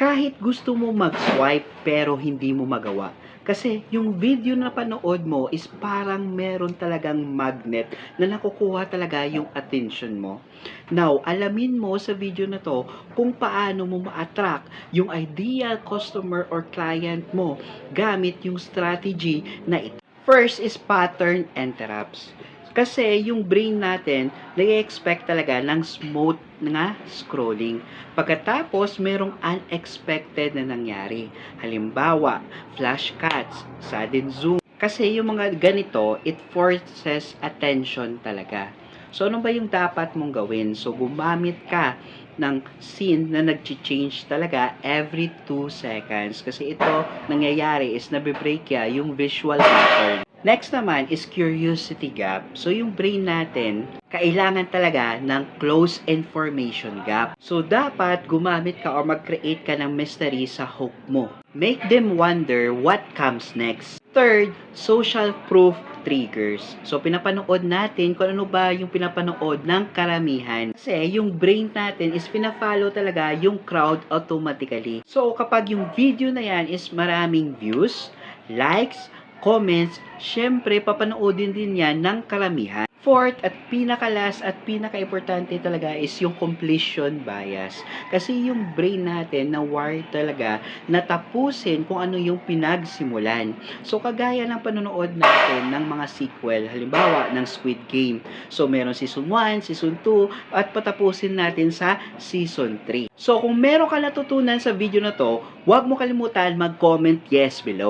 Kahit gusto mo mag-swipe pero hindi mo magawa. Kasi yung video na panood mo is parang meron talagang magnet na nakukuha talaga yung attention mo. Now, alamin mo sa video na to kung paano mo ma-attract yung ideal customer or client mo gamit yung strategy na ito. First is pattern interrupts. Kasi yung brain natin, nai-expect talaga ng smooth na scrolling. Pagkatapos, merong unexpected na nangyari. Halimbawa, flash cuts, sudden zoom. Kasi yung mga ganito, it forces attention talaga. So, ano ba yung dapat mong gawin? So, gumamit ka ng scene na nag-change talaga every 2 seconds. Kasi ito, nangyayari is nabe-break ya yung visual pattern. Next naman is curiosity gap. So, yung brain natin, kailangan talaga ng close information gap. So, dapat gumamit ka or mag-create ka ng mystery sa hook mo. Make them wonder what comes next. Third, social proof triggers. So, pinapanood natin kung ano ba yung pinapanood ng karamihan. Kasi, yung brain natin is pinafollow talaga yung crowd automatically. So, kapag yung video na yan is maraming views, likes, comments, syempre, papanoodin din yan ng karamihan. Fourth at pinakalas at pinaka-importante talaga is yung completion bias. Kasi yung brain natin na wired talaga na tapusin kung ano yung pinagsimulan. So, kagaya ng panonood natin ng mga sequel, halimbawa ng Squid Game. So, meron season 1, season 2, at patapusin natin sa season 3. So, kung meron ka natutunan sa video na to, huwag mo kalimutan mag-comment yes below.